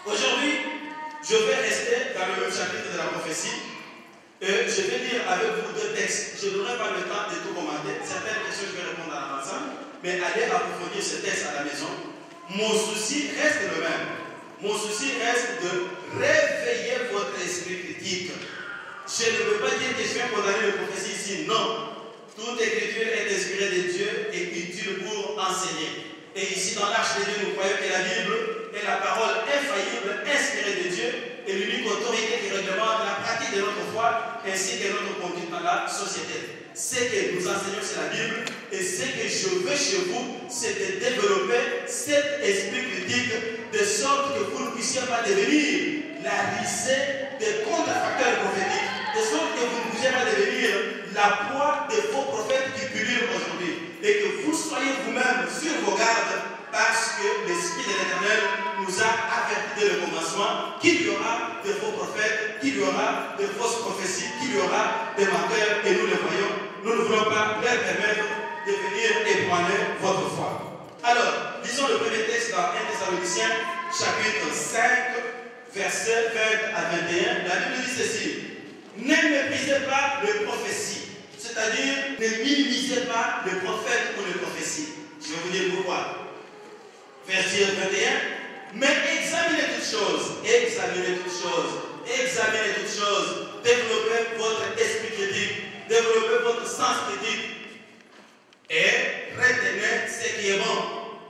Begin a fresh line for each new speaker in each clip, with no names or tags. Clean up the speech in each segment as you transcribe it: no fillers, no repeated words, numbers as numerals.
Aujourd'hui, je vais rester dans le même chapitre de la prophétie. Et je vais lire avec vous deux textes. Je n'aurai pas le temps de tout commenter. Certaines questions, je vais répondre à l'ensemble. Mais allez approfondir ce texte à la maison. Mon souci reste le même. Mon souci reste de réveiller votre esprit critique. Je ne veux pas dire que je viens condamner les prophéties ici. Non. Toute écriture est inspirée de Dieu et utile pour enseigner. Et ici, dans l'Arche de Dieu, nous croyons que la Bible est la parole infaillible, inspirée de Dieu, et l'unique autorité qui réglemente la pratique de notre foi ainsi que notre conduite dans la société. Ce que nous enseignons, c'est la Bible, et ce que je veux chez vous, c'est de développer cet esprit critique de sorte que vous ne puissiez pas devenir la risée des contrefacteurs prophétiques, de sorte que vous ne puissiez pas devenir la proie des faux prophètes qui pullulent aujourd'hui, et que vous soyez vous-même sur vos gardes, parce que l'Esprit de l'Éternel nous a avertis dès le commencement qu'il y aura de faux prophètes, qu'il y aura de fausses prophéties, qu'il y aura des menteurs, et nous le voyons. Nous ne voulons pas leur permettre de venir ébranler votre foi. Alors, lisons le premier texte dans 1 Thessaloniciens, chapitre 5, versets 20 à 21. La Bible dit ceci: ne méprisez pas les prophéties, c'est-à-dire ne minimisez pas les prophètes ou les prophéties. Je vais vous dire pourquoi. Verset 21. Mais examinez toutes choses, développez votre esprit critique, développez votre sens critique et retenez ce qui est bon.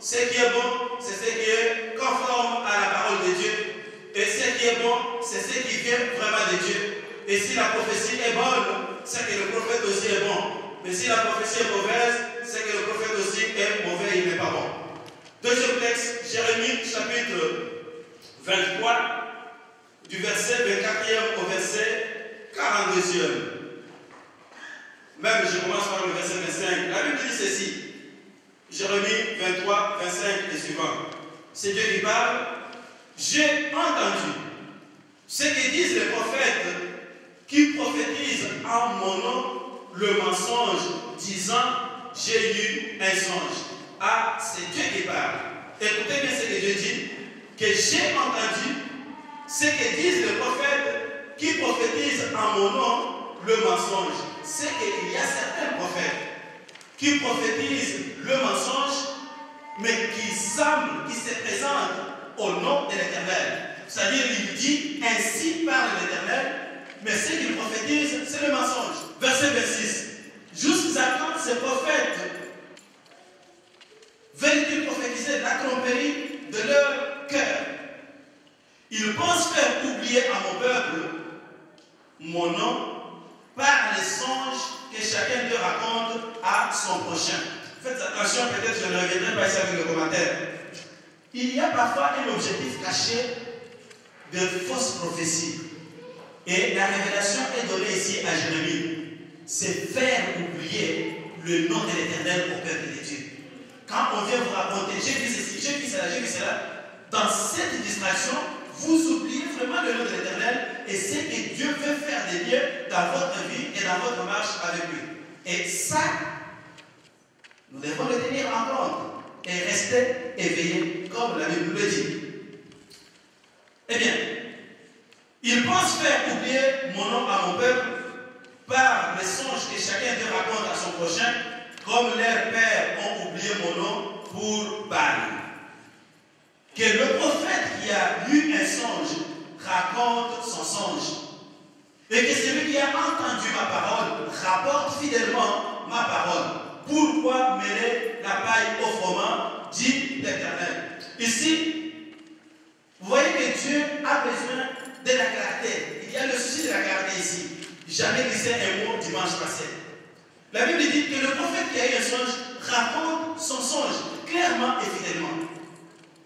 Ce qui est bon, c'est ce qui est conforme à la parole de Dieu. Et ce qui est bon, c'est ce qui vient vraiment de Dieu. Et si la prophétie est bonne, c'est que le prophète aussi est bon. Mais si la prophétie est mauvaise, c'est que le prophète aussi est mauvais, il n'est pas bon. Deuxième texte, Jérémie chapitre 23, du verset 24e au verset 42e. Même je commence par le verset 25. La Bible dit ceci. Jérémie 23, 25 et suivant. C'est Dieu qui parle. J'ai entendu ce que disent les prophètes qui prophétisent en mon nom le mensonge, disant j'ai eu un songe. Ah, c'est Dieu qui parle. Écoutez bien ce que Dieu dit, que j'ai entendu ce que disent les prophètes qui prophétisent en mon nom le mensonge. C'est qu'il y a certains prophètes qui prophétisent le mensonge, mais qui semblent, qui se présentent au nom de l'Éternel. C'est-à-dire, il dit ainsi parle l'Éternel, mais ce qu'il prophétise, c'est le mensonge. Verset 26. Jusqu'à quand ces prophètes veulent-ils prophétiser la tromperie de leur cœur? Ils pensent faire oublier à mon peuple mon nom par les songes que chacun d'eux raconte à son prochain. Faites attention, peut-être je ne reviendrai pas ici avec le commentaire. Il y a parfois un objectif caché de fausses prophéties. Et la révélation est donnée ici à Jérémie. C'est faire oublier le nom de l'Éternel au peuple de Dieu. Quand on vient vous raconter, j'ai vu ceci, j'ai vu cela, dans cette distraction, vous oubliez vraiment le nom de l'Éternel et c'est que Dieu veut faire des liens dans votre vie et dans votre marche avec lui. Et ça, nous devons le tenir en compte et rester éveillés, comme la Bible le dit. Eh bien, ils pensent faire oublier mon nom à mon peuple par les songes que chacun d'eux raconte à son prochain, comme leurs pères ont oublié mon nom pour Baal. Que le prophète qui a eu un songe raconte son songe. Et que celui qui a entendu ma parole rapporte fidèlement ma parole. Pourquoi mêler la paille au froment, dit l'Éternel. Ici, vous voyez que Dieu a besoin de la clarté. Il y a le souci de la clarté ici. Jamais glissé un mot dimanche passé. La Bible dit que le prophète qui a eu un songe raconte son songe clairement et fidèlement.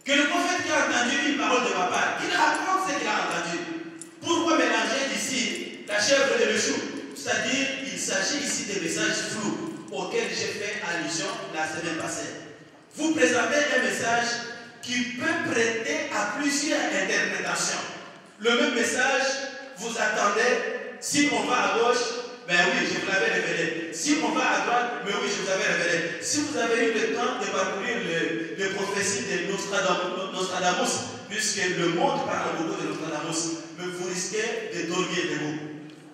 Que le prophète qui a entendu une parole de ma part, qu'il raconte ce qu'il a entendu. Pourquoi mélanger ici la chèvre et le chou? C'est-à-dire, il s'agit ici des messages flous auxquels j'ai fait allusion la semaine passée. Vous présentez un message qui peut prêter à plusieurs interprétations. Le même message, vous attendez, si on va à gauche, ben oui, je vous l'avais révélé. Si on va à droite, mais oui, je vous avais révélé. Si vous avez eu le temps de parcourir les prophéties de Nostradamus, puisque le monde parle beaucoup de Nostradamus, mais vous risquez de dormir debout.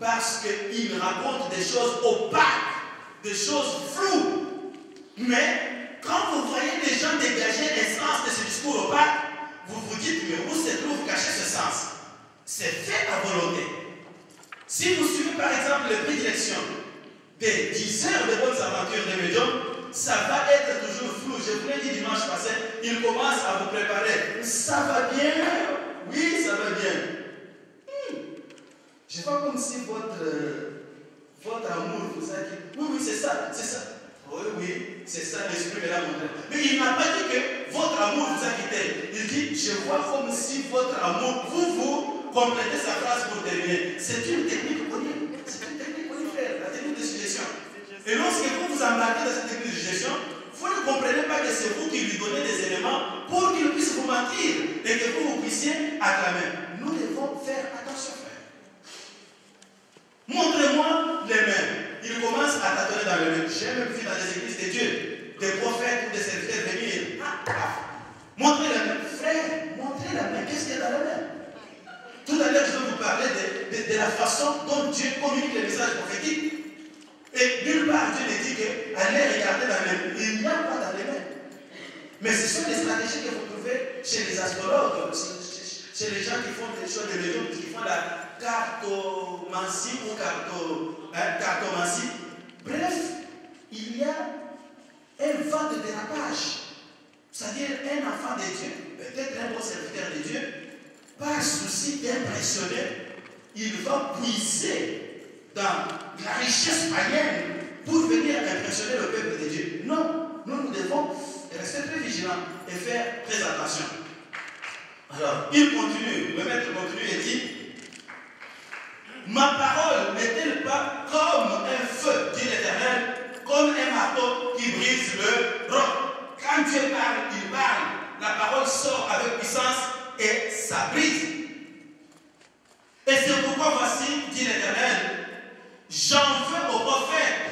Parce qu'il raconte des choses opaques, des choses floues. Mais quand vous voyez des gens dégager un sens de ce discours opaque, vous vous dites, mais où se trouve caché ce sens? C'est fait à volonté. Si vous suivez par exemple les prédilections des 10 heures de bonnes aventures des médiums, ça va être toujours flou. Je vous l'ai dit dimanche passé, il commence à vous préparer. Ça va bien? Oui, ça va bien. Je vois comme si votre amour vous a dit, oui, c'est ça, c'est ça. Oui, c'est ça, l'esprit me l'a montré. Mais il n'a pas dit que votre amour vous a quitté. Il dit, je vois comme si votre amour, vous complétez sa phrase pour terminer. C'est une technique connue. C'est une technique connue, frère, la technique de suggestion. Et lorsque vous vous embarquez dans cette technique de suggestion, vous ne comprenez pas que c'est vous qui lui donnez des éléments pour qu'il puisse vous mentir et que vous puissiez acclamer. Nous devons faire attention, frère. Montrez-moi les mains. Il commence à tâtonner dans les mains. J'ai même vu dans les églises de Dieu, des prophètes ou des serviteurs venir. Montrez la main. Frère, montrez la main. Qu'est-ce qu'il y a dans la main? Tout à l'heure, je vais vous parler de la façon dont Dieu communique les messages prophétiques. Et nulle part, Dieu ne dit qu'allez regarder dans les mains. Il n'y a pas dans les mains. Mais ce sont des stratégies que vous trouvez chez les astrologues, chez les gens qui font des choses de médium, qui font la cartomancie ou cartomancie. Bref, il y a un vent de dérapage. C'est-à-dire un enfant de Dieu, peut-être un bon serviteur de Dieu, par souci d'impressionner, il va puiser dans la richesse païenne pour venir impressionner le peuple de Dieu. Non, nous devons rester très vigilants et faire très attention. Alors, il continue, le maître continue et dit, ma parole n'est-elle pas comme un feu, dit l'Éternel, comme un marteau qui brise le roc? Quand Dieu parle, il parle, la parole sort avec puissance et ça brise. Et c'est pourquoi voici, dit l'Éternel, j'en veux aux prophètes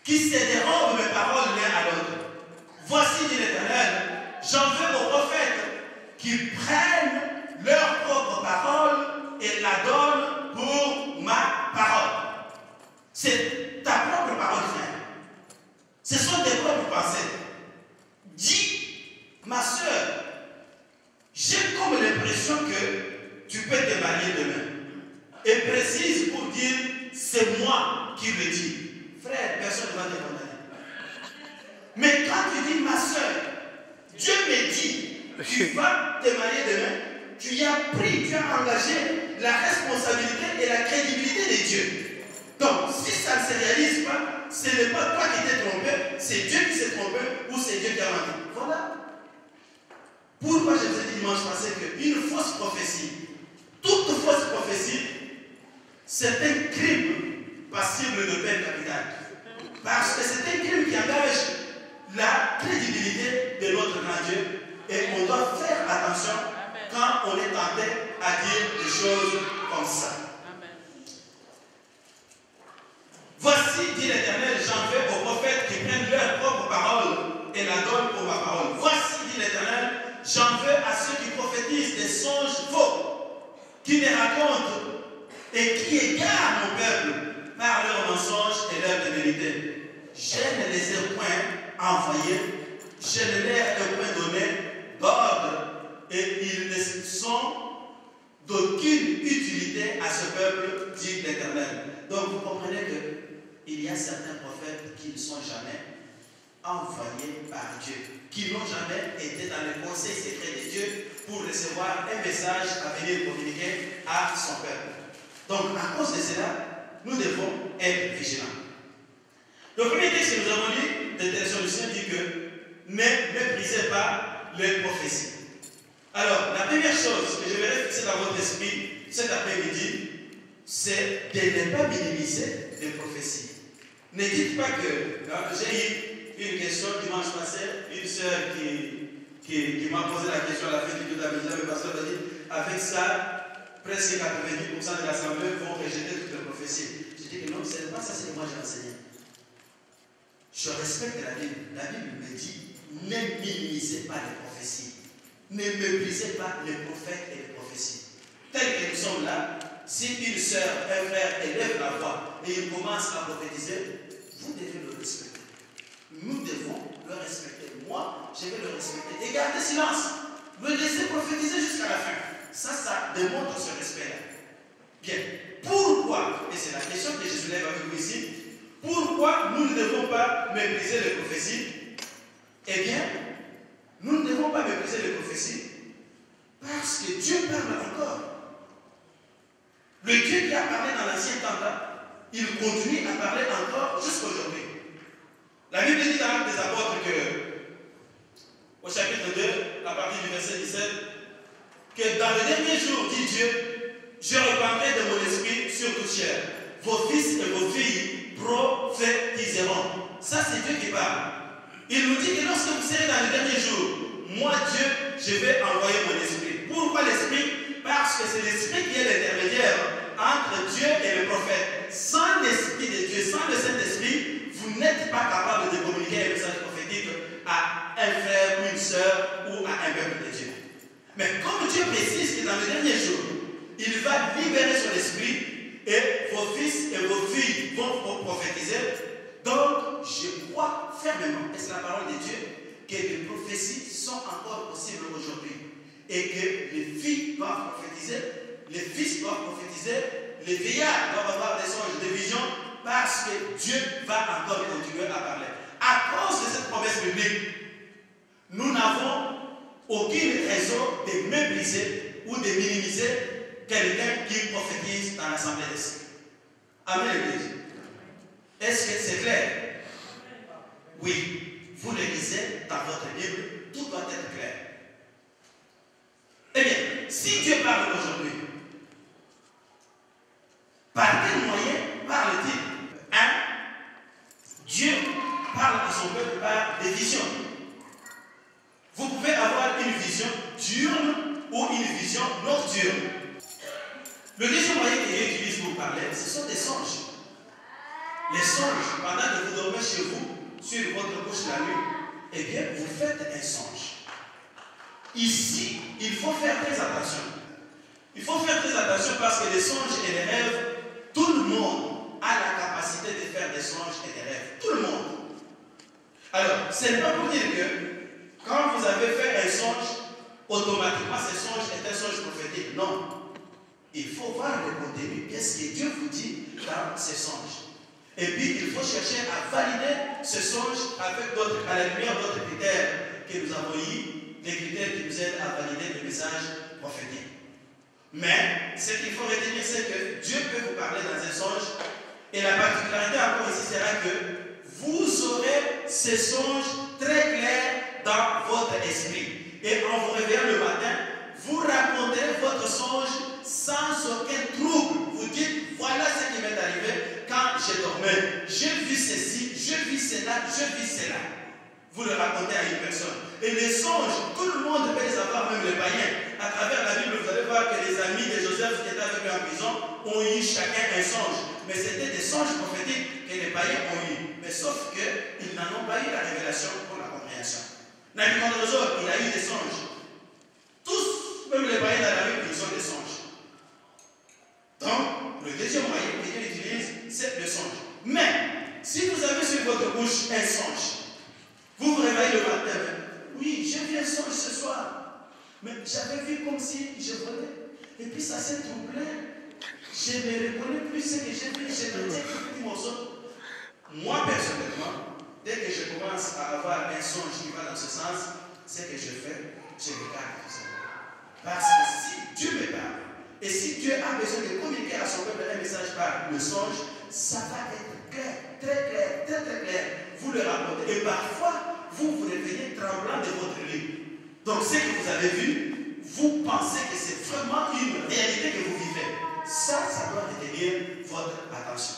qui se dérobent mes paroles l'un à l'autre. Voici, dit l'Éternel, j'en veux aux prophètes qui prennent leur propre parole et la donnent pour ma parole. C'est ta propre parole, frère. Ce sont tes propres pensées. Dis, ma soeur, j'ai comme l'impression que tu peux te marier demain. Et précise pour dire, c'est moi qui le dis. Frère, personne ne va te condamner. Mais quand tu dis, ma soeur, Dieu me dit, tu vas te marier demain, tu y as pris, tu as engagé la responsabilité et la crédibilité de Dieu. Donc, si ça ne se réalise pas, ce n'est pas toi qui t'es trompé, c'est Dieu qui s'est trompé ou c'est Dieu qui a menti. Voilà. Pourquoi je vous ai dit dimanche passé qu'une fausse prophétie, toute fausse prophétie, c'est un crime passible de peine capitale. Parce que c'est un crime qui engage la crédibilité de notre grand Dieu. Et on doit faire attention quand on est tenté à dire des choses comme ça. Voici, dit l'Éternel, j'en veux aux prophètes qui prennent leur propre parole et la donnent pour ma parole. Voici, dit l'Éternel, j'en veux à ceux qui prophétisent des songes faux, qui les racontent et qui égarent mon peuple par leurs mensonges et leurs débilités. Je ne les ai point envoyés, je ne leur ai point donné d'ordre, et ils ne sont d'aucune utilité à ce peuple, dit l'Éternel. Donc vous comprenez qu'il y a certains prophètes qui ne sont jamais envoyés par Dieu, qui n'ont jamais été dans le conseil secret de Dieu pour recevoir un message à venir communiquer à son peuple. Donc à cause de cela, nous devons être vigilants. Le premier texte que nous avons lu de Thessaloniciens dit que ne méprisez pas les prophéties. Alors, la première chose que je vais fixer dans votre esprit cet après-midi, c'est de ne pas minimiser les prophéties. Ne dites pas que, j'ai eu une question dimanche passé, une sœur qui m'a posé la question à la fin du culte d'après-midi, le pasteur a dit, avec ça, presque 90% de l'assemblée vont rejeter toutes les prophéties. Je dis que non, ce n'est pas ça ce que moi j'ai enseigné. Je respecte la Bible. La Bible me dit, ne minimisez pas les prophéties. ne méprisez pas les prophètes et les prophéties. Tel que nous sommes là, si une sœur, un frère élève la voix et il commence à prophétiser, vous devez le respecter. Nous devons le respecter. Moi, je vais le respecter. Et garder silence. Le laisser prophétiser jusqu'à la fin. Ça démontre ce respect-là. Bien. Pourquoi, et c'est la question que je soulève avec vous ici, pourquoi nous ne devons pas mépriser les prophéties? Eh bien, nous ne devons pas mépriser les prophéties parce que Dieu parle encore. Le Dieu qui a parlé dans l'ancien temps, il continue à parler encore jusqu'à aujourd'hui. La Bible dit dans l'Acte des Apôtres au chapitre 2, à partir du verset 17, que dans les derniers jours, dit Dieu, je répandrai de mon esprit sur toute chair. Vos fils et vos filles prophétiseront. Ça, c'est Dieu qui parle. Il nous dit que lorsque vous serez dans les derniers jours, moi, Dieu, je vais envoyer mon esprit. Pourquoi l'esprit? Parce que c'est l'esprit qui est l'intermédiaire entre Dieu et le prophète. Sans l'esprit de Dieu, sans le Saint-Esprit, vous n'êtes pas capable de communiquer un message prophétique à un frère ou une sœur ou à un peuple de Dieu. Mais comme Dieu précise que dans les derniers jours, il va libérer son esprit et vos fils et vos filles vont prophétiser, donc je crois fermement, et c'est la parole de Dieu, que les prophéties sont encore possibles aujourd'hui et que les filles doivent prophétiser, les fils doivent prophétiser, les vieillards doivent avoir des songes, des visions, parce que Dieu va encore continuer à parler. À cause de cette promesse biblique, nous n'avons aucune raison de mépriser ou de minimiser quelqu'un qui prophétise dans l'assemblée des saints. Amen, l'Église. Est-ce que c'est clair? Oui. Vous le lisez dans votre Bible, tout doit être clair. Eh bien, si Dieu parle aujourd'hui, par quel moyen parle-t-il? 1. Dieu parle à son peuple par des visions. Vous pouvez avoir une vision diurne ou une vision nocturne. Le deuxième moyen que Dieu utilise pour parler, ce sont des songes. Les songes, pendant que vous dormez chez vous, sur votre couche la nuit, eh bien, vous faites un songe. Ici, il faut faire très attention. Il faut faire très attention parce que les songes et les rêves, tout le monde a la capacité de faire des songes et des rêves. Tout le monde. Alors, ce n'est pas pour dire que quand vous avez fait un songe, automatiquement ce songe est un songe prophétique. Non. Il faut voir le contenu. Qu'est-ce que Dieu vous dit dans ces songes? Et puis, il faut chercher à valider ce songe avec d'autres, à la lumière d'autres critères que nous avons eu, des critères qui nous aident à valider le message prophétique. Mais, ce qu'il faut retenir, c'est que Dieu peut vous parler dans un songe, et la particularité encore ici sera que vous aurez ce songe très clair dans votre esprit. Et en vous réveillant le matin, vous raconterez votre songe sans aucun trouble. Vous dites, voilà ce qui m'est arrivé quand je dormais. J'ai vu ceci, je vis cela, je vis cela. Vous le racontez à une personne. Et les songes, tout le monde peut les avoir, même les païens. À travers la Bible, vous allez voir que les amis de Joseph qui étaient avec lui en prison ont eu chacun un songe. Mais c'était des songes prophétiques que les païens ont eu. Mais sauf qu'ils n'en ont pas eu la révélation pour la compréhension. Nabucodonosor, il a eu des songes. Tous, même les païens dans la Bible, ils ont des songes. Donc, le deuxième moyen que Dieu utilise, c'est le songe. Mais, si vous avez sur votre bouche un songe, vous vous réveillez le matin, oui, j'ai vu un songe ce soir, mais j'avais vu comme si je volais, et puis ça s'est troublé. Je ne reconnais plus ce que j'ai vu, je me dis un petit morceau. Moi, personnellement, dès que je commence à avoir un songe qui va dans ce sens, ce que je fais, je regarde tout ça. Parce que si Dieu me parle, et si Dieu a besoin de communiquer à son peuple un message par le songe, ça va être clair, très clair, très très clair. Vous le racontez. Et parfois, vous vous réveillez tremblant de votre lit. Donc, ce que vous avez vu, vous pensez que c'est vraiment une réalité que vous vivez. Ça doit retenir votre attention.